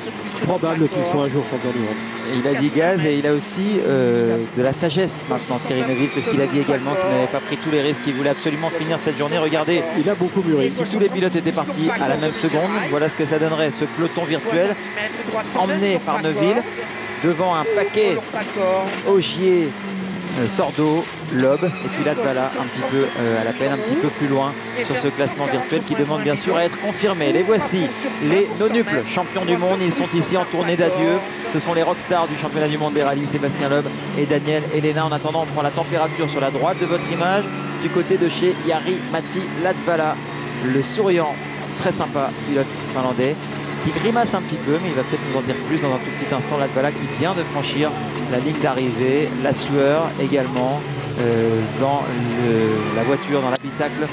probable qu'il soit un jour champion du monde. Et il a dit Gaz et il a aussi de la sagesse maintenant, Thierry Neuville, parce qu'il a dit également qu'il n'avait pas pris tous les risques, qu'il voulait absolument finir cette journée. Regardez, il a beaucoup mûri. Si tous les pilotes étaient partis à la même seconde, voilà ce que ça donnerait, ce peloton virtuel emmené par Neuville devant un paquet Ogier, Sordo, Loeb et puis Latvala un petit peu à la peine, un petit peu plus loin sur ce classement virtuel qui demande bien sûr à être confirmé. Les voici, les nonuples champions du monde. Ils sont ici en tournée d'adieu. Ce sont les rockstars du championnat du monde des rallyes, Sébastien Loeb et Daniel Elena. En attendant, on prend la température sur la droite de votre image du côté de chez Jari-Matti Latvala, le souriant, très sympa pilote finlandais qui grimace un petit peu, mais il va peut-être nous en dire plus dans un tout petit instant. Latvala qui vient de franchir la ligne d'arrivée, la sueur également dans la voiture, dans l'habitacle.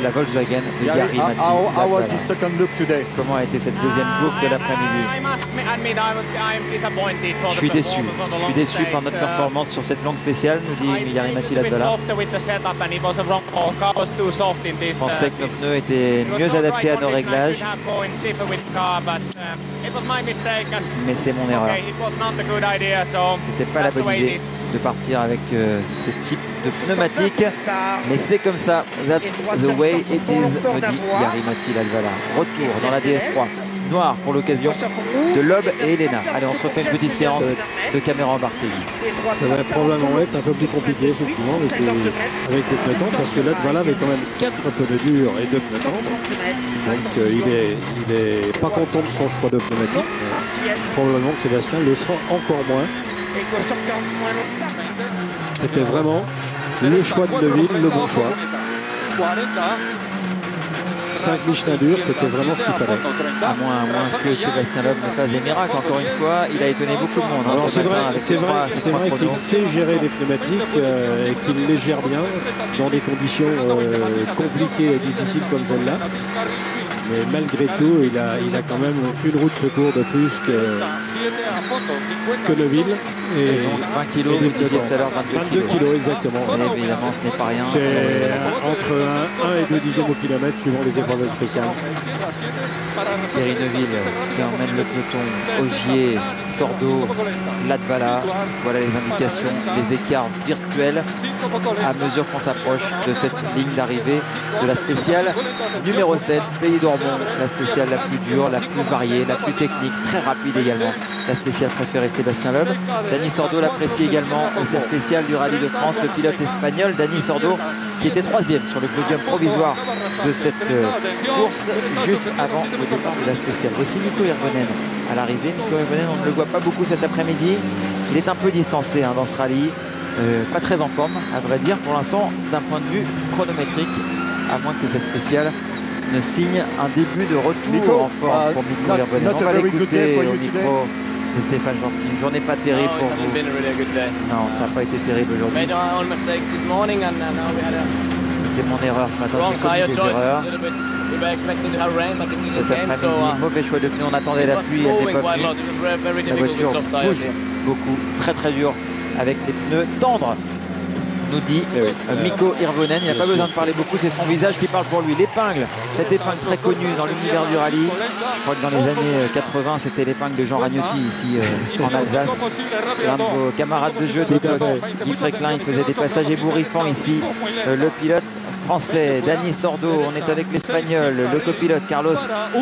La Volkswagen de Jari-Matti Latvala. Comment a été cette deuxième boucle de l'après-midi? Je suis déçu par notre performance sur cette longue spéciale, nous dit Jari-Matti Latvala. Je pensais que nos pneus étaient mieux adaptés à nos réglages, mais c'est mon erreur. C'était pas la bonne idée de partir avec ce type de pneumatique, mais c'est comme ça. That's the way it is, me dit Jari-Matti Latvala. Retour dans la DS3 noire pour l'occasion de Loeb et Elena. Allez, on se refait une petite séance de caméra embarquée. Ça va probablement être un peu plus compliqué effectivement avec des pneus tendres, parce que Latvala avait quand même 4 pneus durs et 2 pneus tendres. Donc il est pas content de son choix de pneumatique. Probablement que Sébastien le sera encore moins. C'était vraiment le choix de Neuville, le bon choix. 5 Michelin durs, c'était vraiment ce qu'il fallait. À moins que Sébastien Loeb ne fasse des miracles. Encore une fois, il a étonné beaucoup de monde. Alors c'est vrai qu'il sait gérer les pneumatiques et qu'il les gère bien dans des conditions compliquées et difficiles comme celle-là. Mais malgré tout, il a quand même une roue de secours de plus que Neuville. Et donc 20 kilos, vous disiez tout à l'heure 22 kilos exactement. Mais évidemment, ce n'est pas rien. C'est entre 1 et 2 dixièmes au kilomètre suivant les épreuves spéciales. Thierry Neuville qui emmène le peloton. Ogier, Sordo, Latvala. Voilà les indications des écarts virtuels à mesure qu'on s'approche de cette ligne d'arrivée de la spéciale numéro 7, Pays d'Ormont. La spéciale la plus dure, la plus variée, la plus technique, très rapide également. La spéciale préférée de Sébastien Loeb. Dani Sordo l'apprécie également. Et cette spéciale du Rallye de France, le pilote espagnol Dani Sordo qui était 3e sur le podium provisoire de cette course juste avant le départ de la spéciale. Voici Mikko Hirvonen à l'arrivée. Mikko Hirvonen, on ne le voit pas beaucoup cet après-midi. Il est un peu distancé dans ce rallye. Pas très en forme, à vrai dire, pour l'instant, d'un point de vue chronométrique. à moins que cette spéciale ne signe un début de retour Nico, en forme pour Mikko Hirvonen. not On va a very good day l'écouter for au you today. micro de Stéphane Gentil. Une journée pas terrible pour vous. Non, ça n'a pas été terrible aujourd'hui. C'était mon erreur ce matin, j'ai commis des erreurs. Cet après-midi, mauvais choix de pneus, on attendait la pluie, elle n'est pas venue. La voiture bouge beaucoup, très très dur avec les pneus tendres, nous dit Mikko Hirvonen. Il n'a pas besoin de parler beaucoup, c'est son visage qui parle pour lui. L'épingle, cette épingle très connue dans l'univers du rallye. Je crois que dans les années 80, c'était l'épingle de Jean Ragnotti ici en Alsace. L'un de vos camarades de jeu, Guy Fréquelin, il faisait des passages ébouriffants ici. Le pilote français, Dani Sordo, on est avec l'Espagnol, le copilote Carlos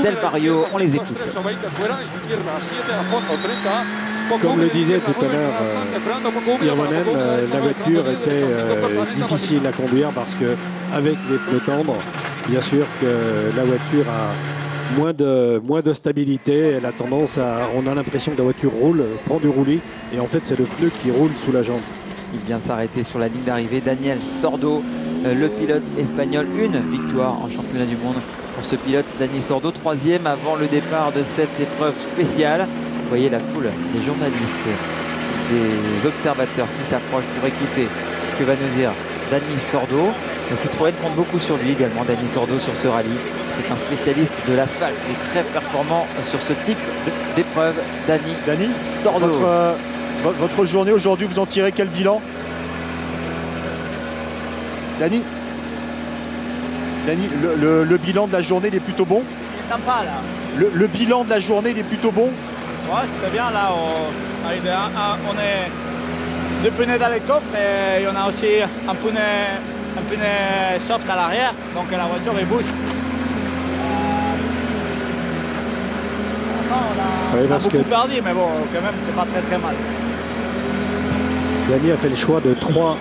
Del Barrio, on les écoute. Comme le disait tout à l'heure Hirvonen, la voiture était difficile à conduire parce que avec les pneus tendres, bien sûr que la voiture a moins de stabilité. Elle a tendance à, on a l'impression que la voiture roule, prend du roulis, et en fait c'est le pneu qui roule sous la jante. Il vient de s'arrêter sur la ligne d'arrivée. Daniel Sordo, le pilote espagnol, une victoire en championnat du monde pour ce pilote. Dani Sordo, troisième avant le départ de cette épreuve spéciale. Vous voyez la foule des journalistes, des observateurs qui s'approchent pour écouter ce que va nous dire Dani Sordo. La Citroën compte beaucoup sur lui également, Dani Sordo, sur ce rallye. C'est un spécialiste de l'asphalte. Il est très performant sur ce type d'épreuve. Dani Sordo. Votre journée aujourd'hui, vous en tirez quel bilan? Dani, le bilan de la journée, il est plutôt bon? Le bilan de la journée, il est plutôt bon? Ouais, c'était bien là. On est deux pneus dans le coffre et on a aussi un pneu soft à l'arrière. Donc la voiture elle bouge. On a beaucoup perdu, mais bon, quand même, c'est pas très mal. Dani a fait le choix de 3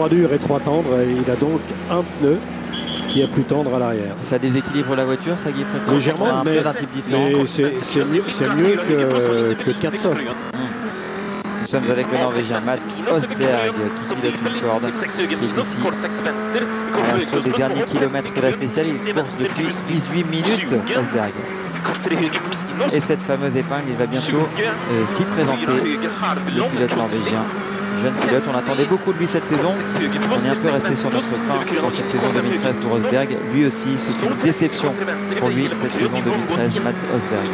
durs et 3 tendres. Et il a donc un pneu qui est plus tendre à l'arrière. Ça déséquilibre la voiture, ça, Guy Fréquelin? Légèrement, mais c'est mieux que 4 soft. Nous sommes avec le Norvégien Mats Østberg qui pilote une Ford, qui est ici à l'assaut des derniers kilomètres de la spéciale. Il course depuis 18 minutes, Østberg. Et cette fameuse épingle, il va bientôt s'y présenter, le pilote norvégien. Jeune pilote, on attendait beaucoup de lui cette saison. On est un peu resté sur notre fin dans cette saison 2013 pour Østberg. Lui aussi, c'est une déception pour lui cette saison 2013, Mats Østberg.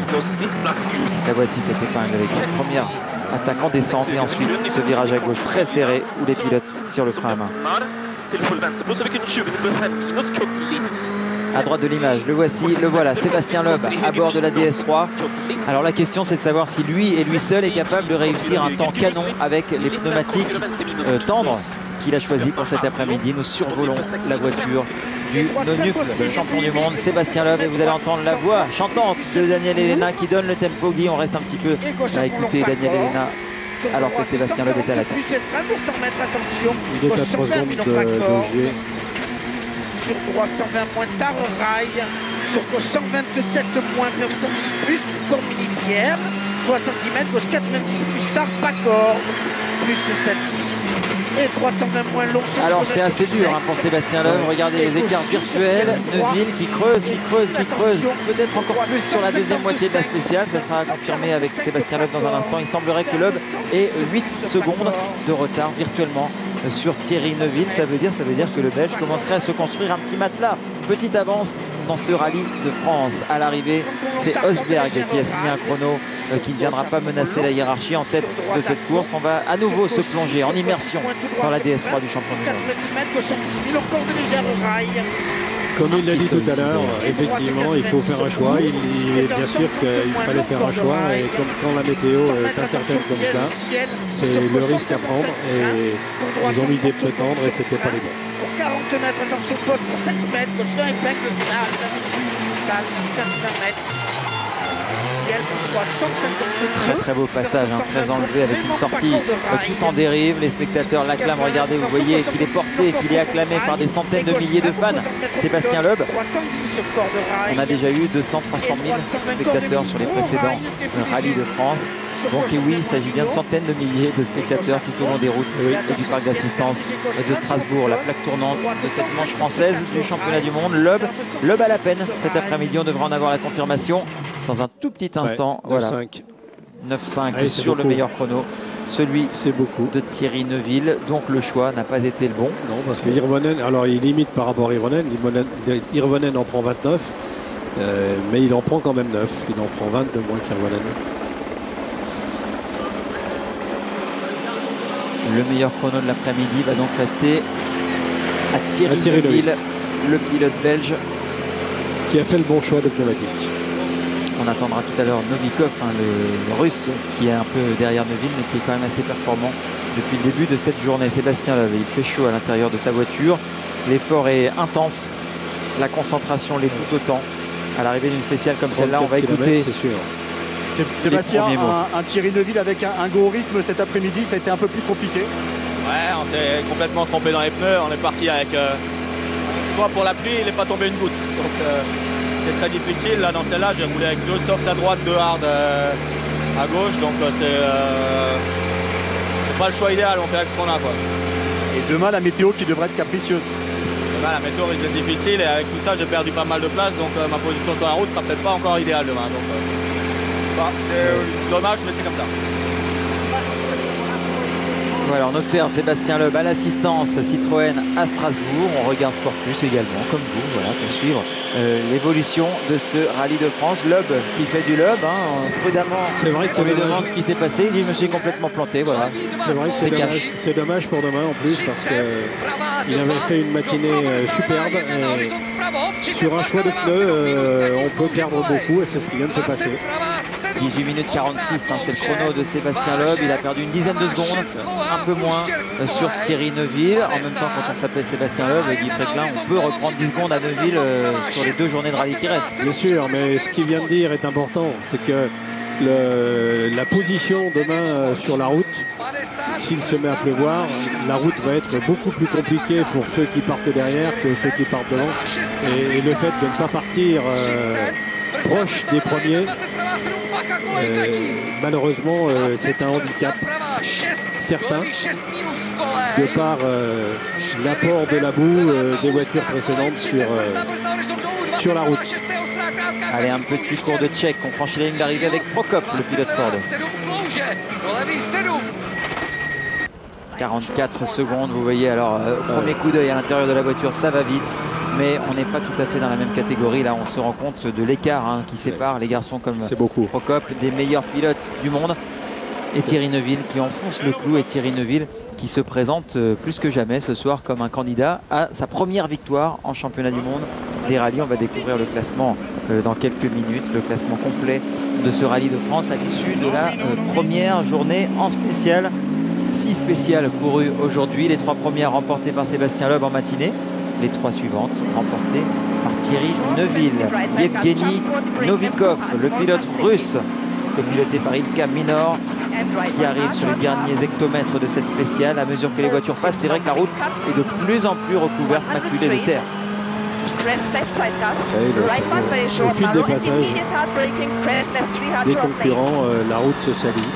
La voici cette épingle avec une première attaque en descente et ensuite ce virage à gauche très serré où les pilotes tirent le frein à main. À droite de l'image, le voici, le voilà, Sébastien Loeb à bord de la DS3. Alors la question, c'est de savoir si lui et lui seul est capable de réussir un temps canon avec les pneumatiques tendres qu'il a choisi pour cet après-midi. Nous survolons la voiture du Nonuk, le champion du monde, Sébastien Loeb, et vous allez entendre la voix chantante de Daniel Elena qui donne le tempo. Guy, on reste un petit peu à écouter Daniel Elena alors que Sébastien Loeb est à la tête. Il est à 3 secondes de G. Sur droite 120 moins Tare Rail, sur gauche 127 moins 110 plus Cormini Pierre, 60 cm, gauche 90 plus Tare Paccord, plus 7-6 et droite 120 moins long. Alors c'est assez dur pour Sébastien Loeb, regardez les écarts virtuels, Neuville qui creuse, peut-être encore plus sur la deuxième moitié de la spéciale, ça sera confirmé avec Sébastien Loeb dans un instant. Il semblerait que Loeb ait 8 secondes de retard virtuellement sur Thierry Neuville. Ça veut dire que le Belge commencerait à se construire un petit matelas. Petite avance dans ce rallye de France. À l'arrivée, c'est Østberg qui a signé un chrono qui ne viendra pas menacer la hiérarchie en tête de cette course. On va à nouveau se plonger en immersion dans la DS3 du champion du monde. Comme il l'a dit tout à l'heure, effectivement, il faut faire un choix. Il est bien sûr qu'il fallait faire un choix. Et comme quand la météo est incertaine comme ça, c'est le risque à prendre. Et ils ont mis des pneus tendres et c'était pas les bons. Pour 40 mètres, attention, poste pour 5 mètres, gauche 20 épingle, salle 500 mètres. Très beau passage, très enlevé avec une sortie tout en dérive. Les spectateurs l'acclament, regardez, vous voyez qu'il est porté, qu'il est acclamé par des centaines de milliers de fans. Sébastien Loeb, on a déjà eu 200-300 000 spectateurs sur les précédents rallyes de France. Donc et oui, il s'agit bien de centaines de milliers de spectateurs tout au long des routes et du parc d'assistance de Strasbourg. La plaque tournante de cette manche française du championnat du monde. Loeb à la peine cet après-midi. On devrait en avoir la confirmation dans un tout petit instant. Ouais, 9-5. Voilà. 9-5 sur le meilleur chrono. Celui de Thierry Neuville. Donc le choix n'a pas été le bon. Non, parce que Hirvonen, alors il limite par rapport à Hirvonen. Hirvonen en prend 29. Mais il en prend quand même 9. Il en prend 20 de moins qu'Hirvonen. Le meilleur chrono de l'après-midi va donc rester à Thierry Neuville, le pilote belge. Qui a fait le bon choix de pneumatique. On attendra tout à l'heure Novikov, le russe, qui est un peu derrière Neuville, mais qui est quand même assez performant depuis le début de cette journée. Sébastien Loeb, il fait chaud à l'intérieur de sa voiture. L'effort est intense. La concentration l'est tout autant. À l'arrivée d'une spéciale comme celle-là, on va écouter. C'est sûr. Sébastien, un Thierry Neuville avec un gros rythme cet après-midi, ça a été un peu plus compliqué. Ouais, on s'est complètement trompé dans les pneus. On est parti avec un choix pour la pluie, il n'est pas tombé une goutte. Donc c'est très difficile. Là, dans celle-là, j'ai roulé avec 2 softs à droite, 2 hard à gauche. Donc c'est pas le choix idéal. On fait avec ce qu'on a, quoi. Et demain, la météo qui devrait être capricieuse. Demain, la météo risque d'être difficile. Et avec tout ça, j'ai perdu pas mal de place. Donc ma position sur la route sera peut-être pas encore idéale demain. Donc c'est dommage, mais c'est comme ça. Voilà, on observe Sébastien Loeb à l'assistance Citroën à Strasbourg. On regarde Sport Plus également, comme vous, voilà, pour suivre l'évolution de ce rallye de France. Loeb qui fait du Loeb, prudemment. C'est vrai que on lui demande ce qui s'est passé. Il dit: je me suis complètement planté. Voilà. C'est vrai que c'est dommage pour demain en plus, parce qu'il avait fait une matinée superbe. Et sur un choix de pneus, on peut perdre beaucoup, et c'est ce qui vient de se passer. 18 minutes 46, c'est le chrono de Sébastien Loeb. Il a perdu une dizaine de secondes, un peu moins sur Thierry Neuville. En même temps, quand on s'appelle Sébastien Loeb et Guy Fréquelin, on peut reprendre 10 secondes à Neuville sur les 2 journées de rallye qui restent. Bien sûr, mais ce qu'il vient de dire est important. C'est que la position demain sur la route, s'il se met à pleuvoir, la route va être beaucoup plus compliquée pour ceux qui partent derrière que ceux qui partent devant. Et le fait de ne pas partir proche des premiers, malheureusement, c'est un handicap certain de par l'apport de la boue des voitures précédentes sur la route. Allez, un petit cours de check. On franchit la ligne d'arrivée avec Prokop, le pilote Ford. 44 secondes, vous voyez, alors premier coup d'œil à l'intérieur de la voiture, ça va vite, mais on n'est pas tout à fait dans la même catégorie. Là, on se rend compte de l'écart qui sépare les garçons comme Prokop des meilleurs pilotes du monde. Et Thierry Neuville qui enfonce le clou, et Thierry Neuville qui se présente plus que jamais ce soir comme un candidat à sa première victoire en championnat du monde des rallyes. On va découvrir le classement dans quelques minutes, le classement complet de ce rallye de France à l'issue de la première journée en spécial. 6 spéciales courues aujourd'hui, les 3 premières remportées par Sébastien Loeb en matinée, les 3 suivantes remportées par Thierry Neuville. Yevgeny Novikov, le pilote russe, copiloté par Ilka Minor, qui arrive sur les derniers hectomètres de cette spéciale. À mesure que les voitures passent, c'est vrai que la route est de plus en plus recouverte, maculée de terre. Au fil des passages des concurrents, la route se salit.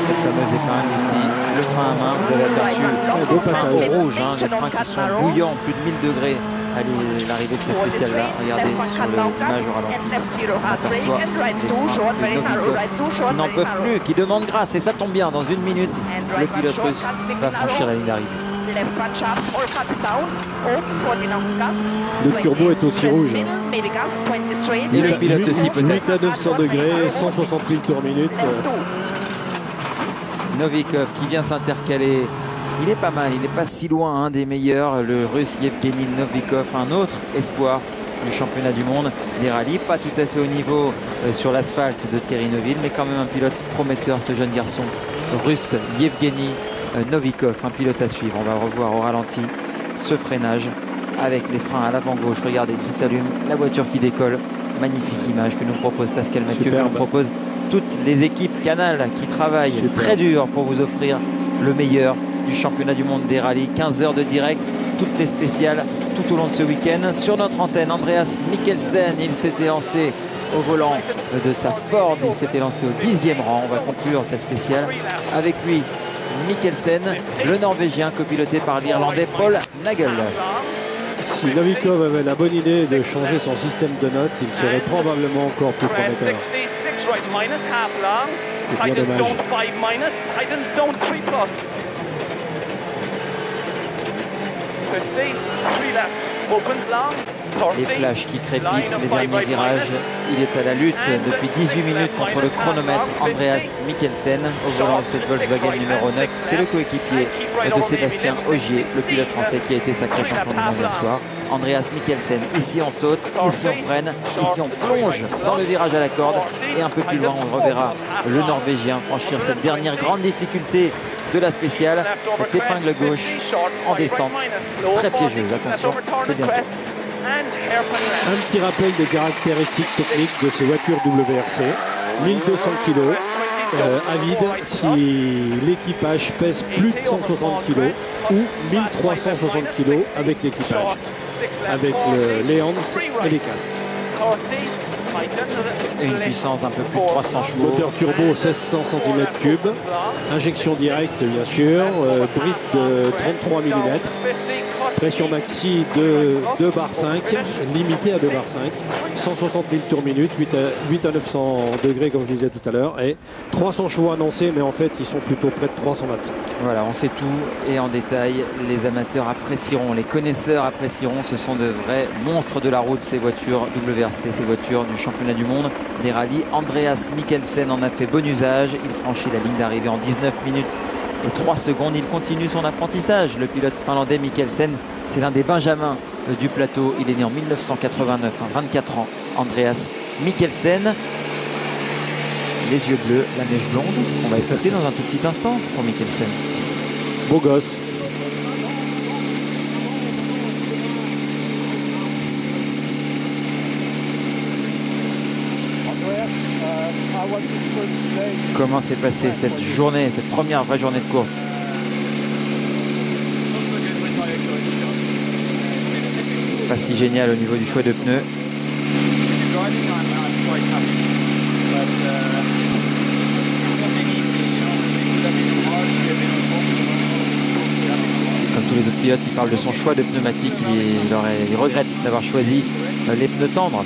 Cette fameuse épingle ici, le frein à main, vous avez aperçu beau passage rouge, les freins qui sont bouillants, plus de 1000 degrés à l'arrivée de ces spéciales-là. Regardez sur l'image au ralenti, on aperçoit les freins de Novikov qui n'en peuvent plus, qui demandent grâce, et ça tombe bien, dans 1 minute, le pilote russe va franchir la ligne d'arrivée. Le turbo est aussi rouge. Et le pilote aussi peut-être. 8 à 900 degrés, 160 000 tours minute. Novikov qui vient s'intercaler. Il est pas mal, il n'est pas si loin des meilleurs. Le russe Yevgeny Novikov, un autre espoir du championnat du monde des rallyes. Pas tout à fait au niveau sur l'asphalte de Thierry Neuville, mais quand même un pilote prometteur, ce jeune garçon russe Yevgeny Novikov, un pilote à suivre. On va revoir au ralenti ce freinage avec les freins à l'avant gauche. Regardez qui s'allume, la voiture qui décolle. Magnifique image que nous propose Pascal Mathieu, que nous propose toutes les équipes Canal qui travaillent très dur pour vous offrir le meilleur du championnat du monde des rallyes. 15 heures de direct, toutes les spéciales tout au long de ce week-end. Sur notre antenne, Andreas Mikkelsen, il s'était lancé au volant de sa Ford. Il s'était lancé au 10e rang. On va conclure cette spéciale avec lui, Mikkelsen, le Norvégien, copiloté par l'Irlandais Paul Nagel. Si Novikov avait la bonne idée de changer son système de notes, il serait probablement encore plus prometteur. C'est bien dommage. Les flashs qui crépitent, les derniers virages. Il est à la lutte depuis 18 minutes contre le chronomètre. Andreas Mikkelsen au volant de cette Volkswagen numéro 9. C'est le coéquipier de Sébastien Ogier, le pilote français qui a été sacré champion du monde hier soir. Andreas Mikkelsen, ici on saute, ici on freine, ici on plonge dans le virage à la corde. Et un peu plus loin, on reverra le Norvégien franchir cette dernière grande difficulté de la spéciale, cette épingle gauche en descente, très piégeuse. Attention, c'est bientôt. Un petit rappel des caractéristiques techniques de ces voitures WRC. 1200 kg à vide si l'équipage pèse plus de 160 kg ou 1360 kg avec l'équipage, avec les hands et les casques. Et une puissance d'un peu plus de 300 chevaux. Moteur turbo 1600 cm3, injection directe bien sûr, bride de 33 mm, pression maxi de 2 bar 5, limitée à 2 bar 5, 160 000 tours minute, 8 à 900 degrés comme je disais tout à l'heure, et 300 chevaux annoncés, mais en fait ils sont plutôt près de 325. Voilà, on sait tout et en détail, les amateurs apprécieront, les connaisseurs apprécieront. Ce sont de vrais monstres de la route, ces voitures WRC, ces voitures du championnat du monde des rallyes. Andreas Mikkelsen en a fait bon usage. Il franchit la ligne d'arrivée en 19 minutes et 3 secondes. Il continue son apprentissage. Le pilote finlandais Mikkelsen, c'est l'un des benjamins du plateau. Il est né en 1989, 24 ans. Andreas Mikkelsen, les yeux bleus, la mèche blonde. On va écouter dans un tout petit instant pour Mikkelsen. Beau gosse. Comment s'est passée cette journée, cette première vraie journée de course? Pas si génial au niveau du choix de pneus. Comme tous les autres pilotes, il parle de son choix de pneumatiques. Il regrette d'avoir choisi les pneus tendres.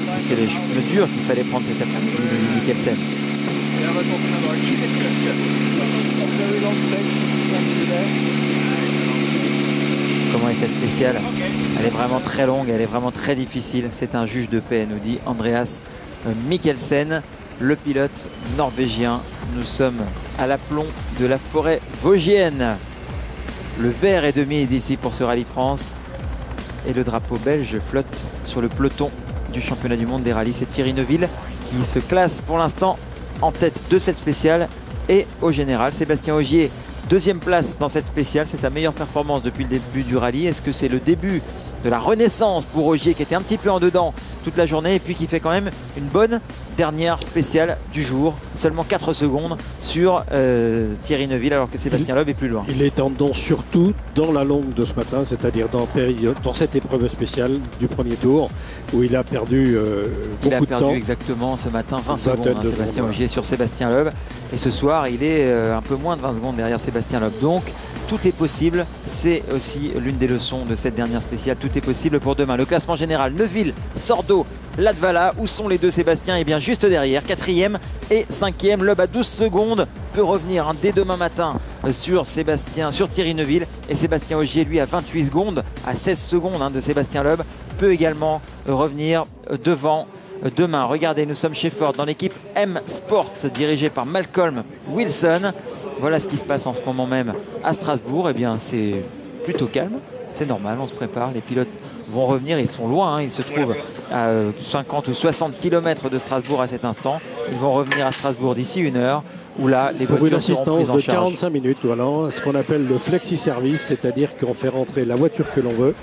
C'était les pneus durs qu'il fallait prendre cet après-midi, Mikkelsen. Comment est cette spéciale? Elle est vraiment très longue, elle est vraiment très difficile. C'est un juge de paix, nous dit Andreas Mikkelsen, le pilote norvégien. Nous sommes à l'aplomb de la forêt vosgienne. Le vert est de mise ici pour ce rallye de France. Et le drapeau belge flotte sur le peloton du championnat du monde des rallyes. C'est Thierry Neuville qui se classe pour l'instant en tête de cette spéciale. Et au général, Sébastien Ogier, deuxième place dans cette spéciale. C'est sa meilleure performance depuis le début du rallye. Est-ce que c'est le début de la renaissance pour Ogier, qui était un petit peu en dedans toute la journée et puis qui fait quand même une bonne dernière spéciale du jour? Seulement 4 secondes sur Thierry Neuville, alors que Sébastien Loeb est plus loin. Il est en dedans surtout dans la longue de ce matin, c'est-à-dire dans cette épreuve spéciale du premier tour, où il a perdu beaucoup de temps. Exactement ce matin 20 secondes, Sébastien Ogier sur Sébastien Loeb. Et ce soir, il est un peu moins de 20 secondes derrière Sébastien Loeb. Donc, tout est possible. C'est aussi l'une des leçons de cette dernière spéciale. Tout est possible pour demain. Le classement général, Neuville, Sordo, Latvala. Où sont les deux Sébastien? Eh bien, juste derrière, 4e et 5e. Loeb à 12 secondes peut revenir dès demain matin sur Thierry Neuville. Et Sébastien Ogier, lui, à 28 secondes, à 16 secondes de Sébastien Loeb, peut également revenir devant demain. Regardez, nous sommes chez Ford dans l'équipe M Sport dirigée par Malcolm Wilson. Voilà ce qui se passe en ce moment même à Strasbourg. Eh bien, c'est plutôt calme. C'est normal, on se prépare. Les pilotes vont revenir. Ils sont loin. Ils se trouvent à 50 ou 60 km de Strasbourg à cet instant. Ils vont revenir à Strasbourg d'ici 1 heure. Où là, les pour une voitures seront prises assistance en de charge. 45 minutes, voilà, ce qu'on appelle le flexi-service, c'est-à-dire qu'on fait rentrer la voiture que l'on veut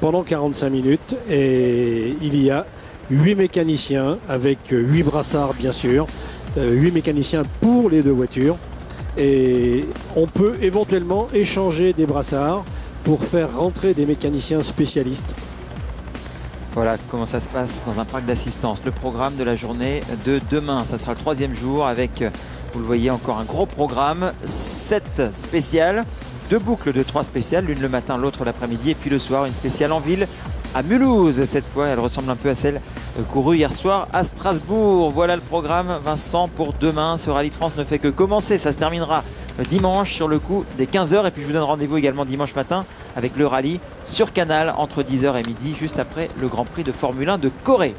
pendant 45 minutes. Et il y a 8 mécaniciens avec 8 brassards, bien sûr. 8 mécaniciens pour les deux voitures. Et on peut éventuellement échanger des brassards pour faire rentrer des mécaniciens spécialistes. Voilà comment ça se passe dans un parc d'assistance. Le programme de la journée de demain, ça sera le 3e jour avec, vous le voyez, encore un gros programme. 7 spéciales, 2 boucles de 3 spéciales, l'une le matin, l'autre l'après-midi, et puis le soir, une spéciale en ville à Mulhouse. Cette fois, elle ressemble un peu à celle courue hier soir à Strasbourg. Voilà le programme, Vincent, pour demain. Ce Rallye de France ne fait que commencer. Ça se terminera dimanche sur le coup des 15 h. Et puis je vous donne rendez-vous également dimanche matin avec le rallye sur Canal entre 10 h et midi, juste après le Grand Prix de Formule 1 de Corée.